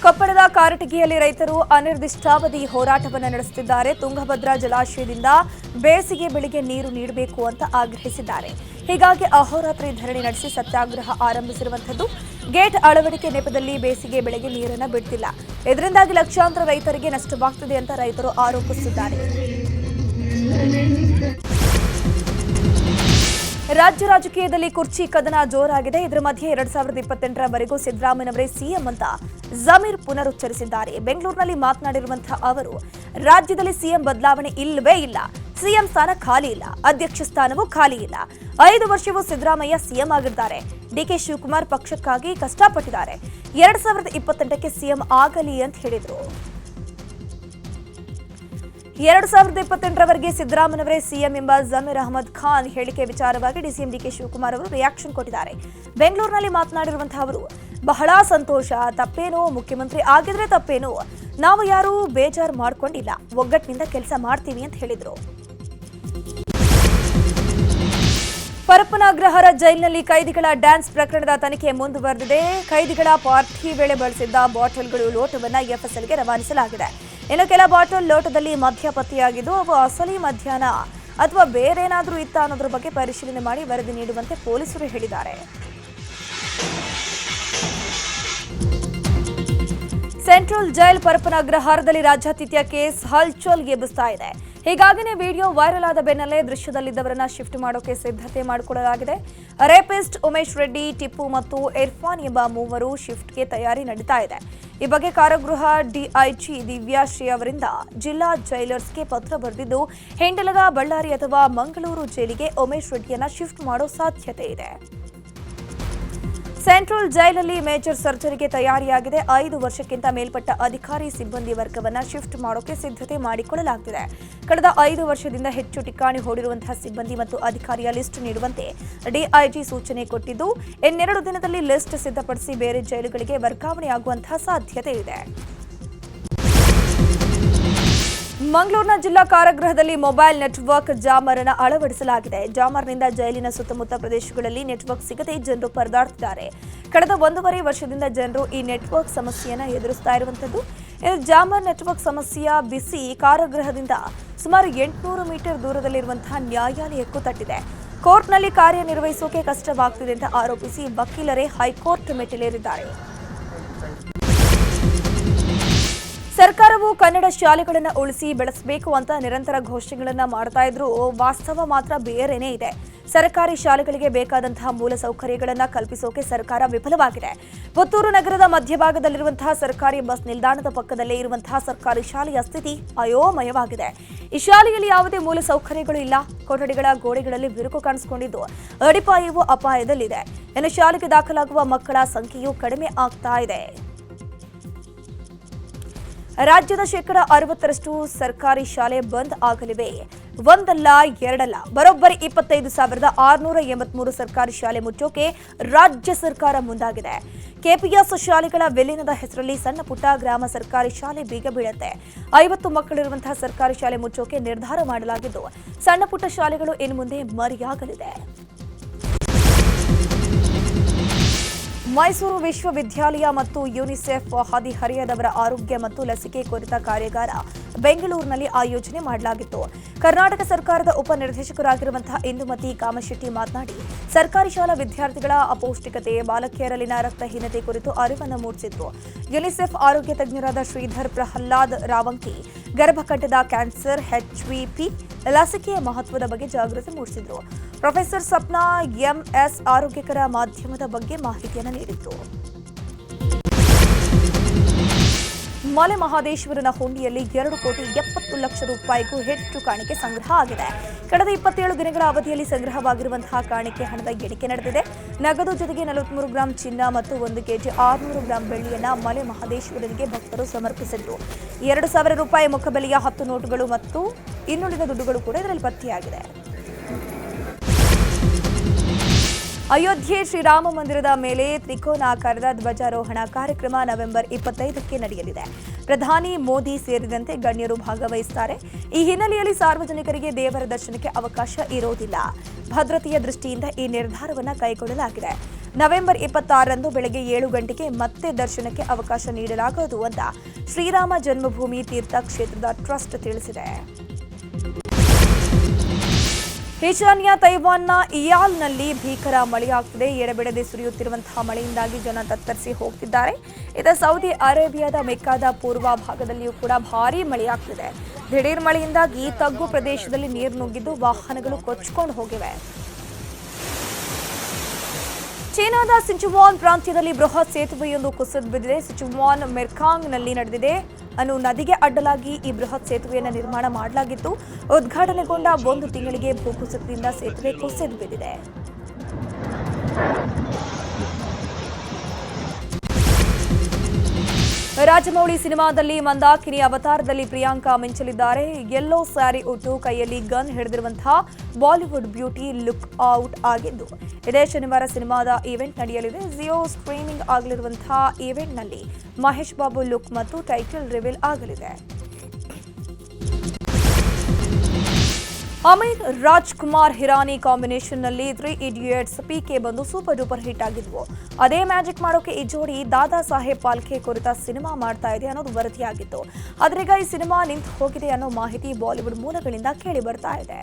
ಕೊಪ್ಪಳದ ಕಾರಟಗಿಯಲ್ಲಿ ರೈತರು ಅನಿರ್ದಿಷ್ಟಾವಧಿ ಹೋರಾಟವನ್ನು ನಡೆಸುತ್ತಿದ್ದಾರೆ. ತುಂಗಭದ್ರಾ ಜಲಾಶಯದಿಂದ ಬೇಸಿಗೆ ಬೆಳೆಗೆ ನೀರು ನೀಡಬೇಕು ಅಂತ ಆಗ್ರಹಿಸಿದ್ದಾರೆ. ಹೀಗಾಗಿ ಅಹೋರಾತ್ರಿ ಧರಣಿ ನಡೆಸಿ ಸತ್ಯಾಗ್ರಹ ಆರಂಭಿಸಿರುವಂತದ್ದು. ಗೇಟ್ ಅಳವಡಿಕೆ ನೆಪದಲ್ಲಿ ಬೇಸಿಗೆ ಬೆಳೆಗೆ ನೀರನ್ನು ಬಿಡ್ತಿಲ್ಲ. ಇದರಿಂದಾಗಿ ಲಕ್ಷಾಂತರ ರೈತರಿಗೆ ನಷ್ಟವಾಗ್ತಿದೆ ಅಂತ ರೈತರು ಆರೋಪಿಸಿದ್ದಾರೆ. ರಾಜ್ಯ ರಾಜಕೀಯದಲ್ಲಿ ಕುರ್ಚಿ ಕದನ ಜೋರಾಗಿದೆ. ಇದರ ಮಧ್ಯೆ 2028ರವರೆಗೂ ಸಿದ್ದರಾಮಯ್ಯನವರೇ ಸಿಎಂ ಅಂತ ಜಮೀರ್ ಪುನರುಚ್ಚರಿಸಿದ್ದಾರೆ. ಬೆಂಗಳೂರಿನಲ್ಲಿ ಮಾತನಾಡಿರುವಂತಹ ಅವರು, ರಾಜ್ಯದಲ್ಲಿ ಸಿಎಂ ಬದಲಾವಣೆ ಇಲ್ಲವೇ ಇಲ್ಲ, ಸಿಎಂ ಸ್ಥಾನ ಖಾಲಿ ಇಲ್ಲ, ಅಧ್ಯಕ್ಷ ಸ್ಥಾನವೂ ಖಾಲಿ ಇಲ್ಲ. 5 ವರ್ಷವೂ ಸಿದ್ದರಾಮಯ್ಯ ಸಿಎಂ ಆಗಿದ್ದಾರೆ. ಡಿಕೆ ಶಿವಕುಮಾರ್ ಪಕ್ಷಕ್ಕಾಗಿ ಕಷ್ಟಪಟ್ಟಿದ್ದಾರೆ. 2028ಕ್ಕೆ ಸಿಎಂ ಆಗಲಿ ಅಂತ ಹೇಳಿದರು. 2028ರವರೆಗೆ ಸಿದ್ದರಾಮಯ್ಯನವರೇ ಸಿಎಂ ಎಂಬ ಜಮೀರ್ ಅಹಮದ್ ಖಾನ್ ಹೇಳಿಕೆ ವಿಚಾರವಾಗಿ ಡಿಸಿಎಂ ಡಿಕೆ ಶಿವಕುಮಾರ್ ಅವರು ರಿಯಾಕ್ಷನ್ ಕೊಟ್ಟಿದ್ದಾರೆ. ಬೆಂಗಳೂರಿನಲ್ಲಿ ಮಾತನಾಡಿರುವಂತಹ ಅವರು, ಬಹಳ ಸಂತೋಷ, ತಪ್ಪೇನೋ, ಮುಖ್ಯಮಂತ್ರಿ ಆಗಿದ್ರೆ ತಪ್ಪೇನೋ, ನಾವು ಯಾರೂ ಬೇಜಾರು ಮಾಡ್ಕೊಂಡಿಲ್ಲ, ಒಗ್ಗಟ್ಟಿನಿಂದ ಕೆಲಸ ಮಾಡ್ತೀವಿ ಅಂತ ಹೇಳಿದರು. ಪರಪ್ಪನ ಅಗ್ರಹಾರ ಜೈಲಿನಲ್ಲಿ ಕೈದಿಗಳ ಡ್ಯಾನ್ಸ್ ಪ್ರಕರಣದ ತನಿಖೆ ಮುಂದುವರೆದಿದೆ. ಕೈದಿಗಳ ಪಾರ್ಟಿ ವೇಳೆ ಬಳಸಿದ್ದ ಬಾಟಲ್ಗಳು, ಲೋಟವನ್ನು ಎಫ್ಎಸ್ಎಲ್ಗೆ ರವಾನಿಸಲಾಗಿದೆ. ಇನ್ನು ಕೆಲ ಬಾಟಲ್ ಲೋಟದಲ್ಲಿ ಮದ್ಯ ಪತ್ತೆಯಾಗಿದ್ದು ಅವು ಅಸಲಿ ಮದ್ಯನ ಅಥವಾ ಬೇರೇನಾದರೂ ಇತ್ತ ಅನ್ನೋದ್ರ ಬಗ್ಗೆ ಪರಿಶೀಲನೆ ಮಾಡಿ ವರದಿ ನೀಡುವಂತೆ ಪೊಲೀಸರು ಹೇಳಿದ್ದಾರೆ. ಸೆಂಟ್ರಲ್ ಜೈಲ್ ಪರಪ್ಪನ ಅಗ್ರಹಾರದಲ್ಲಿ ರಾಜ್ಯಾತಿಥ್ಯ ಕೇಸ್ ಹಲ್ಚಲ್ ಎಬ್ಬಿಸ್ತಾ ಇದೆ. ಹೀಗಾಗಿನೇ ವಿಡಿಯೋ ವೈರಲ್ ಆದ ಬೆನ್ನಲ್ಲೇ ದೃಶ್ಯದಲ್ಲಿದ್ದವರನ್ನ ಶಿಫ್ಟ್ ಮಾಡೋಕೆ ಸಿದ್ಧತೆ ಮಾಡಿಕೊಳ್ಳಲಾಗಿದೆ. ರೇಪಿಸ್ಟ್ ಉಮೇಶ್ ರೆಡ್ಡಿ, ಟಿಪ್ಪು ಮತ್ತು ಇರ್ಫಾನ್ ಎಂಬ ಮೂವರು ಶಿಫ್ಟ್ಗೆ ತಯಾರಿ ನಡೀತಾ ಇದೆ. ಈ ಬಗ್ಗೆ ಕಾರಾಗೃಹ ಡಿಐಜಿ ದಿವ್ಯಾಶ್ರೀ ಅವರಿಂದ ಜಿಲ್ಲಾ ಜೈಲರ್ಸ್ಗೆ ಪತ್ರ ಬರೆದಿದ್ದು, ಹೆಂಡಲಗ, ಬಳ್ಳಾರಿ ಅಥವಾ ಮಂಗಳೂರು ಜೈಲಿಗೆ ಉಮೇಶ್ ರೆಡ್ಡಿಯನ್ನ ಶಿಫ್ಟ್ ಮಾಡೋ ಸಾಧ್ಯತೆ ಇದೆ. ಸೆಂಟ್ರಲ್ ಜೈಲಲ್ಲಿ ಮೇಜರ್ ಸರ್ಜರಿಗೆ ತಯಾರಿಯಾಗಿದೆ. 5 ವರ್ಷಕ್ಕಿಂತ ಮೇಲ್ಪಟ್ಟ ಅಧಿಕಾರಿ ಸಿಬ್ಬಂದಿ ವರ್ಗವನ್ನು ಶಿಫ್ಟ್ ಮಾಡೋಕೆ ಸಿದ್ಧತೆ ಮಾಡಿಕೊಳ್ಳಲಾಗುತ್ತಿದೆ. ಕಳೆದ 5 ವರ್ಷದಿಂದ ಹೆಚ್ಚು ಠಿಕಾಣಿ ಹೂಡಿರುವಂತಹ ಸಿಬ್ಬಂದಿ ಮತ್ತು ಅಧಿಕಾರಿಯ ಲಿಸ್ಟ್ ನೀಡುವಂತೆ ಡಿಐಜಿ ಸೂಚನೆ ಕೊಟ್ಟಿದ್ದು, ಇನ್ನೆರಡು ದಿನದಲ್ಲಿ ಲಿಸ್ಟ್ ಸಿದ್ಧಪಡಿಸಿ ಬೇರೆ ಜೈಲುಗಳಿಗೆ ವರ್ಗಾವಣೆಯಾಗುವಂತಹ ಸಾಧ್ಯತೆ ಇದೆ. ಮಂಗಳೂರಿನ ಜಿಲ್ಲಾ ಕಾರಾಗೃಹದಲ್ಲಿ ಮೊಬೈಲ್ ನೆಟ್ವರ್ಕ್ ಜಾಮರ್ ಅನ್ನು ಅಳವಡಿಸಲಾಗಿದೆ. ಜಾಮರ್ನಿಂದ ಜೈಲಿನ ಸುತ್ತಮುತ್ತ ಪ್ರದೇಶಗಳಲ್ಲಿ ನೆಟ್ವರ್ಕ್ ಸಿಗದೆ ಜನರು ಪರದಾಡುತ್ತಿದ್ದಾರೆ. ಕಳೆದ 1.5 ವರ್ಷದಿಂದ ಜನರು ಈ ನೆಟ್ವರ್ಕ್ ಸಮಸ್ಯೆಯನ್ನು ಎದುರಿಸ್ತಾ ಇರುವಂತದ್ದು. ಜಾಮರ್ ನೆಟ್ವರ್ಕ್ ಸಮಸ್ಯೆಯ ಬಿಸಿ ಕಾರಾಗೃಹದಿಂದ ಸುಮಾರು 800 ಮೀಟರ್ ದೂರದಲ್ಲಿರುವಂತಹ ನ್ಯಾಯಾಲಯಕ್ಕೂ ತಟ್ಟಿದೆ. ಕೋರ್ಟ್ನಲ್ಲಿ ಕಾರ್ಯನಿರ್ವಹಿಸೋಕೆ ಕಷ್ಟವಾಗ್ತಿದೆ ಅಂತ ಆರೋಪಿಸಿ ವಕೀಲರೇ ಹೈಕೋರ್ಟ್ ಮೆಟ್ಟಿಲೇರಿದ್ದಾರೆ. ಸರ್ಕಾರವು ಕನ್ನಡ ಶಾಲೆಗಳನ್ನು ಉಳಿಸಿ ಬೆಳೆಸಬೇಕು ಅಂತ ನಿರಂತರ ಘೋಷಣೆಗಳನ್ನು ಮಾಡ್ತಾ ಇದ್ರು. ವಾಸ್ತವ ಮಾತ್ರ ಬೇರೆನೇ ಇದೆ. ಸರ್ಕಾರಿ ಶಾಲೆಗಳಿಗೆ ಬೇಕಾದಂತಹ ಮೂಲ ಸೌಕರ್ಯಗಳನ್ನು ಕಲ್ಪಿಸೋಕೆ ಸರ್ಕಾರ ವಿಫಲವಾಗಿದೆ. ಪುತ್ತೂರು ನಗರದ ಮಧ್ಯಭಾಗದಲ್ಲಿರುವಂತಹ ಸರ್ಕಾರಿ ಬಸ್ ನಿಲ್ದಾಣದ ಪಕ್ಕದಲ್ಲೇ ಇರುವಂತಹ ಸರ್ಕಾರಿ ಶಾಲೆಯ ಸ್ಥಿತಿ ಅಯೋಮಯವಾಗಿದೆ. ಈ ಶಾಲೆಯಲ್ಲಿ ಯಾವುದೇ ಮೂಲ ಸೌಕರ್ಯಗಳು ಇಲ್ಲ. ಕೊಠಡಿಗಳ ಗೋಡೆಗಳಲ್ಲಿ ಬಿರುಕು ಕಾಣಿಸಿಕೊಂಡಿದ್ದು ಅಡಿಪಾಯವೂ ಅಪಾಯದಲ್ಲಿದೆ. ಇನ್ನು ಶಾಲೆಗೆ ದಾಖಲಾಗುವ ಮಕ್ಕಳ ಸಂಖ್ಯೆಯೂ ಕಡಿಮೆ ಆಗ್ತಾ ಇದೆ. ರಾಜ್ಯದ 60% ಸರ್ಕಾರಿ ಶಾಲೆ ಬಂದ್ ಆಗಲಿವೆ. ಒಂದಲ್ಲ ಎರಡಲ್ಲ, ಬರೋಬ್ಬರಿ 25,683 ಸರ್ಕಾರಿ ಶಾಲೆ ಮುಚ್ಚೋಕೆ ರಾಜ್ಯ ಸರ್ಕಾರ ಮುಂದಾಗಿದೆ. ಕೆಪಿಎಸ್ ಶಾಲೆಗಳ ವಿಲೀನದ ಹೆಸರಲ್ಲಿ ಸಣ್ಣ ಪುಟ್ಟ ಗ್ರಾಮ ಸರ್ಕಾರಿ ಶಾಲೆ ಬೀಗ ಬೀಳುತ್ತೆ. 50 ಮಕ್ಕಳಿರುವಂತಹ ಸರ್ಕಾರಿ ಶಾಲೆ ಮುಚ್ಚೋಕೆ ನಿರ್ಧಾರ ಮಾಡಲಾಗಿದ್ದು, ಸಣ್ಣ ಪುಟ್ಟ ಶಾಲೆಗಳು ಇನ್ನು ಮುಂದೆ ಮರೆಯಾಗಲಿದೆ. ಮೈಸೂರು ವಿಶ್ವವಿದ್ಯಾಲಯ ಮತ್ತು ಯುನಿಸೆಫ್ ಹದಿಹರೆಯದವರ ಆರೋಗ್ಯ ಮತ್ತು ಲಸಿಕೆ ಕುರಿತ ಕಾರ್ಯಾಗಾರ ಬೆಂಗಳೂರಿನಲ್ಲಿ ಆಯೋಜನೆ ಮಾಡಲಾಗಿತ್ತು. ಕರ್ನಾಟಕ ಸರ್ಕಾರದ ಉಪನಿರ್ದೇಶಕರಾಗಿರುವಂತಹ ಇಂದುಮತಿ ಕಾಮಶೆಟ್ಟಿ ಮಾತನಾಡಿ, ಸರ್ಕಾರಿ ಶಾಲಾ ವಿದ್ಯಾರ್ಥಿಗಳ ಅಪೌಷ್ಟಿಕತೆ, ಬಾಲಕಿಯರಲ್ಲಿನ ರಕ್ತಹೀನತೆ ಕುರಿತು ಅರಿವನ್ನು ಮೂಡಿಸಿದ್ರು. ಯುನಿಸೆಫ್ ಆರೋಗ್ಯ ತಜ್ಞರಾದ ಶ್ರೀಧರ್ ಪ್ರಹ್ಲಾದ್ ರಾವಂಕಿ ಗರ್ಭಕಂಠದ ಕ್ಯಾನ್ಸರ್, HVP ಲಸಿಕೆಯ ಮಹತ್ವದ ಬಗ್ಗೆ ಜಾಗೃತಿ ಮೂಡಿಸಿದ್ರು. ಪ್ರೊಫೆಸರ್ ಸಪ್ನಾ ಎಂಎಸ್ ಆರೋಗ್ಯಕರ ಮಾಧ್ಯಮದ ಬಗ್ಗೆ ಮಾಹಿತಿಯನ್ನು ನೀಡಿದ್ರು. ಮಲೆ ಮಹದೇಶ್ವರನ ಹುಂಡಿಯಲ್ಲಿ 2,70,00,000 ರೂಪಾಯಿಗೂ ಹೆಚ್ಚು ಕಾಣಿಕೆ ಸಂಗ್ರಹ ಆಗಿದೆ. ಕಳೆದ 27 ದಿನಗಳ ಅವಧಿಯಲ್ಲಿ ಸಂಗ್ರಹವಾಗಿರುವಂತಹ ಕಾಣಿಕೆ ಹಣದ ಎಣಿಕೆ ನಡೆದಿದೆ. ನಗದು ಜೊತೆಗೆ 43 ಗ್ರಾಂ ಚಿನ್ನ ಮತ್ತು 1 ಕೆಜಿ 600 ಗ್ರಾಂ ಬೆಳ್ಳಿಯನ್ನ ಮಲೆ ಮಹದೇಶ್ವರನಿಗೆ ಭಕ್ತರು ಸಮರ್ಪಿಸಿದ್ರು. 2,000 ರೂಪಾಯಿ ಮುಖಬೆಲೆಯ 10 ನೋಟುಗಳು ಮತ್ತು ಇನ್ನುಳಿದ ದುಡ್ಡುಗಳು ಕೂಡ ಇದರಲ್ಲಿ ಪತ್ತೆಯಾಗಿದೆ. ಅಯೋಧ್ಯೆ ಶ್ರೀರಾಮ ಮಂದಿರದ ಮೇಲೆ ತ್ರಿಕೋನಾಕಾರದ ಧ್ವಜಾರೋಹಣ ಕಾರ್ಯಕ್ರಮ ನವೆಂಬರ್ 25ಕ್ಕೆ ನಡೆಯಲಿದೆ. ಪ್ರಧಾನಿ ಮೋದಿ ಸೇರಿದಂತೆ ಗಣ್ಯರು ಭಾಗವಹಿಸುತ್ತಾರೆ. ಈ ಹಿನ್ನೆಲೆಯಲ್ಲಿ ಸಾರ್ವಜನಿಕರಿಗೆ ದೇವರ ದರ್ಶನಕ್ಕೆ ಅವಕಾಶ ಇರೋದಿಲ್ಲ. ಭದ್ರತೆಯ ದೃಷ್ಟಿಯಿಂದ ಈ ನಿರ್ಧಾರವನ್ನು ಕೈಗೊಳ್ಳಲಾಗಿದೆ. ನವೆಂಬರ್ 26ರಂದು ಬೆಳಗ್ಗೆ 7 ಗಂಟೆಗೆ ಮತ್ತೆ ದರ್ಶನಕ್ಕೆ ಅವಕಾಶ ನೀಡಲಾಗುವುದು ಅಂತ ಶ್ರೀರಾಮ ಜನ್ಮಭೂಮಿ ತೀರ್ಥ ಕ್ಷೇತ್ರದ ಟ್ರಸ್ಟ್ ತಿಳಿಸಿದೆ. ಈಶಾನ್ಯ ತೈವಾನ್ನ ಇಯಾಲ್ನಲ್ಲಿ ಭೀಕರ ಮಳೆಯಾಗುತ್ತಿದೆ. ಎಡೆಬಿಡದೆ ಸುರಿಯುತ್ತಿರುವಂತಹ ಮಳೆಯಿಂದಾಗಿ ಜನ ತತ್ತರಿಸಿ ಹೋಗ್ತಿದ್ದಾರೆ. ಇದ ಸೌದಿ ಅರೇಬಿಯಾದ ಮೆಕ್ಕಾದ ಪೂರ್ವ ಭಾಗದಲ್ಲಿಯೂ ಕೂಡ ಭಾರೀ ಮಳೆಯಾಗ್ತಿದೆ. ದಿಢೀರ್ ಮಳೆಯಿಂದಾಗಿ ತಗ್ಗು ಪ್ರದೇಶದಲ್ಲಿ ನೀರು ನುಗ್ಗಿದ್ದು ವಾಹನಗಳು ಕೊಚ್ಚಿಕೊಂಡು ಹೋಗಿವೆ. ಚೀನಾದ ಸಿಚುವಾನ್ ಪ್ರಾಂತ್ಯದಲ್ಲಿ ಬೃಹತ್ ಸೇತುವೆಯೊಂದು ಕುಸಿದು ಬಿದ್ದಿದೆ. ಸಿಚುವಾನ್ ಮೆರ್ಕಾಂಗ್ನಲ್ಲಿ ನಡೆದಿದೆ ಅನ್ನು ನದಿಗೆ ಅಡ್ಡಲಾಗಿ ಈ ಬೃಹತ್ ಸೇತುವೆಯನ್ನು ನಿರ್ಮಾಣ ಮಾಡಲಾಗಿತ್ತು. ಉದ್ಘಾಟನೆಗೊಂಡ 1 ತಿಂಗಳಿಗೆ ಭೂಕುಸಿತದಿಂದ ಸೇತುವೆ ಕುಸಿದು ಬಿದ್ದಿದೆ. ರಾಜಮೌಳಿ ಸಿನಿಮಾದಲ್ಲಿ ಮಂದಾಕಿನಿ ಅವತಾರದಲ್ಲಿ ಪ್ರಿಯಾಂಕಾ ಮಿಂಚಲಿದ್ದಾರೆ. ಯೆಲ್ಲೋ ಸ್ಯಾರಿ ಉಟ್ಟು ಕೈಯಲ್ಲಿ ಗನ್ ಹಿಡಿದಿರುವಂತಹ ಬಾಲಿವುಡ್ ಬ್ಯೂಟಿ ಲುಕ್ ಔಟ್ ಆಗಿದ್ದು, ಇದೇ ಶನಿವಾರ ಸಿನಿಮಾದ ಈವೆಂಟ್ ನಡೆಯಲಿದೆ. ಜಿಯೋ ಸ್ಟ್ರೀಮಿಂಗ್ ಆಗಲಿರುವಂತಹ ಈವೆಂಟ್ನಲ್ಲಿ ಮಹೇಶ್ ಬಾಬು ಲುಕ್ ಮತ್ತು ಟೈಟಲ್ ರಿವೀಲ್ ಆಗಲಿದೆ. ಅಮೀರ್ ರಾಜ್ಕುಮಾರ್ ಹಿರಾನಿ ಕಾಂಬಿನೇಷನ್ನಲ್ಲಿ 3 ಇಡಿಯಟ್ಸ್ ಪಿಕೆ ಬಂದು ಸೂಪರ್ ಡೂಪರ್ ಹಿಟ್ ಆಗಿದ್ವು. ಅದೇ ಮ್ಯಾಜಿಕ್ ಮಾಡೋಕೆ ಈ ಜೋಡಿ ದಾದಾ ಸಾಹೇಬ್ ಪಾಲ್ಕೆ ಕುರಿತ ಸಿನಿಮಾ ಮಾಡ್ತಾ ಇದೆ ಅನ್ನೋದು ವರದಿಯಾಗಿತ್ತು. ಆದ್ರೀಗ ಈ ಸಿನಿಮಾ ನಿಂತು ಹೋಗಿದೆ ಅನ್ನೋ ಮಾಹಿತಿ ಬಾಲಿವುಡ್ ಮೂಲಗಳಿಂದ ಕೇಳಿ ಬರ್ತಾ ಇದೆ.